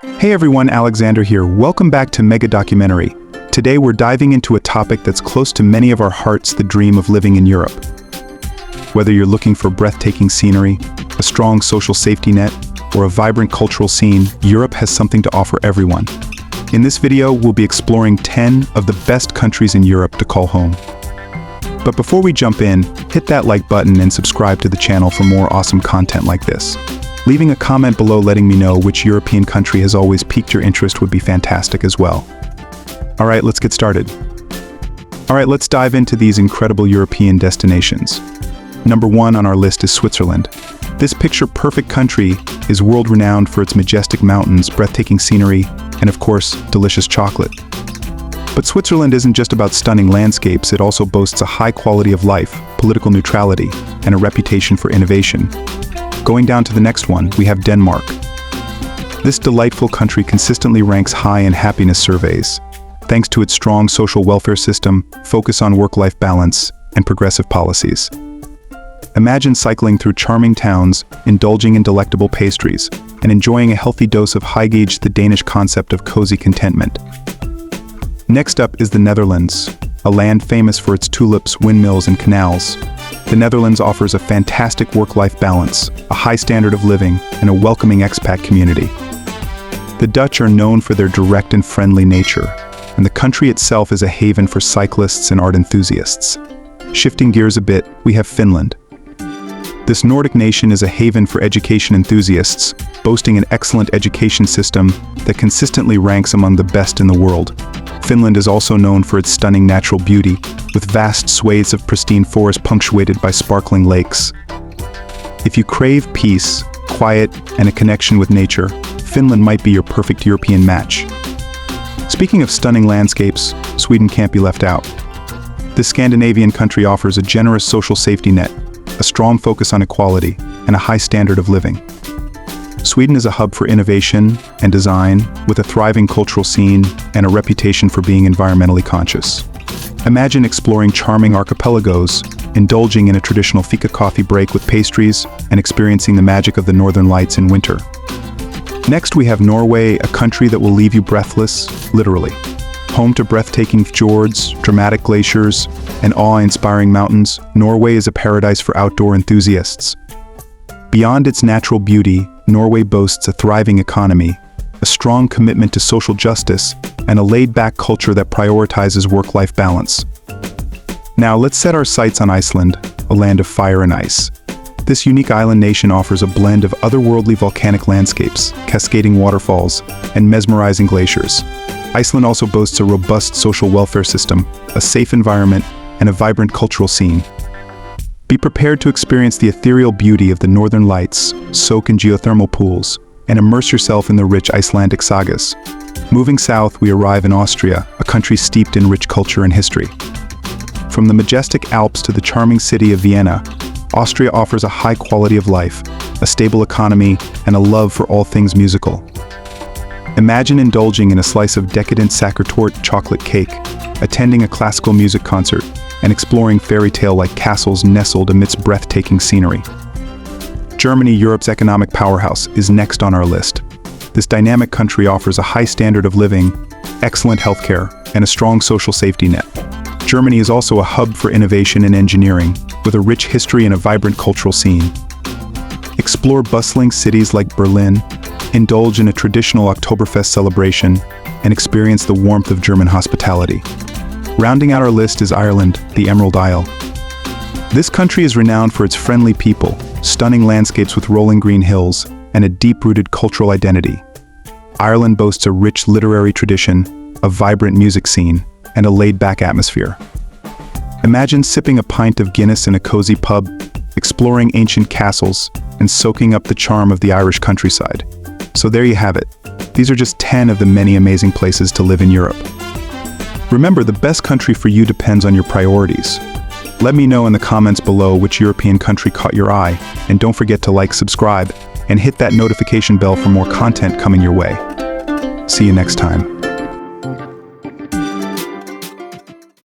Hey everyone, Alexander here. Welcome back to Mega Documentary. Today we're diving into a topic that's close to many of our hearts, the dream of living in Europe. Whether you're looking for breathtaking scenery, a strong social safety net, or a vibrant cultural scene, Europe has something to offer everyone. In this video, we'll be exploring 10 of the best countries in Europe to call home. But before we jump in, hit that like button and subscribe to the channel for more awesome content like this. Leaving a comment below letting me know which European country has always piqued your interest would be fantastic as well. Alright, let's get started. Alright, let's dive into these incredible European destinations. Number 1 on our list is Switzerland. This picture-perfect country is world-renowned for its majestic mountains, breathtaking scenery, and of course, delicious chocolate. But Switzerland isn't just about stunning landscapes, it also boasts a high quality of life, political neutrality, and a reputation for innovation. Going down to the next one, we have Denmark. This delightful country consistently ranks high in happiness surveys, thanks to its strong social welfare system, focus on work-life balance, and progressive policies. Imagine cycling through charming towns, indulging in delectable pastries, and enjoying a healthy dose of high-gauge, the Danish concept of cozy contentment. Next up is the Netherlands, a land famous for its tulips, windmills, and canals. The Netherlands offers a fantastic work-life balance, a high standard of living, and a welcoming expat community. The Dutch are known for their direct and friendly nature, and the country itself is a haven for cyclists and art enthusiasts. Shifting gears a bit, we have Finland. This Nordic nation is a haven for education enthusiasts, boasting an excellent education system that consistently ranks among the best in the world. Finland is also known for its stunning natural beauty, with vast swathes of pristine forest punctuated by sparkling lakes. If you crave peace, quiet, and a connection with nature, Finland might be your perfect European match. Speaking of stunning landscapes, Sweden can't be left out. This Scandinavian country offers a generous social safety net, a strong focus on equality, and a high standard of living. Sweden is a hub for innovation and design, with a thriving cultural scene and a reputation for being environmentally conscious. Imagine exploring charming archipelagos, indulging in a traditional fika coffee break with pastries, and experiencing the magic of the northern lights in winter. Next, we have Norway, a country that will leave you breathless, literally. Home to breathtaking fjords, dramatic glaciers, and awe-inspiring mountains, Norway is a paradise for outdoor enthusiasts. Beyond its natural beauty, Norway boasts a thriving economy, a strong commitment to social justice, and a laid-back culture that prioritizes work-life balance. Now let's set our sights on Iceland, a land of fire and ice. This unique island nation offers a blend of otherworldly volcanic landscapes, cascading waterfalls, and mesmerizing glaciers. Iceland also boasts a robust social welfare system, a safe environment, and a vibrant cultural scene. Be prepared to experience the ethereal beauty of the northern lights, soak in geothermal pools, and immerse yourself in the rich Icelandic sagas. Moving south, we arrive in Austria, a country steeped in rich culture and history. From the majestic Alps to the charming city of Vienna, Austria offers a high quality of life, a stable economy, and a love for all things musical. Imagine indulging in a slice of decadent Sachertorte chocolate cake, attending a classical music concert, and exploring fairy tale-like castles nestled amidst breathtaking scenery. Germany, Europe's economic powerhouse, is next on our list. This dynamic country offers a high standard of living, excellent healthcare, and a strong social safety net. Germany is also a hub for innovation and engineering, with a rich history and a vibrant cultural scene. Explore bustling cities like Berlin, indulge in a traditional Oktoberfest celebration, and experience the warmth of German hospitality. Rounding out our list is Ireland, the Emerald Isle. This country is renowned for its friendly people, stunning landscapes with rolling green hills, and a deep-rooted cultural identity. Ireland boasts a rich literary tradition, a vibrant music scene, and a laid-back atmosphere. Imagine sipping a pint of Guinness in a cozy pub, exploring ancient castles, and soaking up the charm of the Irish countryside. So there you have it. These are just 10 of the many amazing places to live in Europe. Remember, the best country for you depends on your priorities. Let me know in the comments below which European country caught your eye, and don't forget to like, subscribe, and hit that notification bell for more content coming your way. See you next time.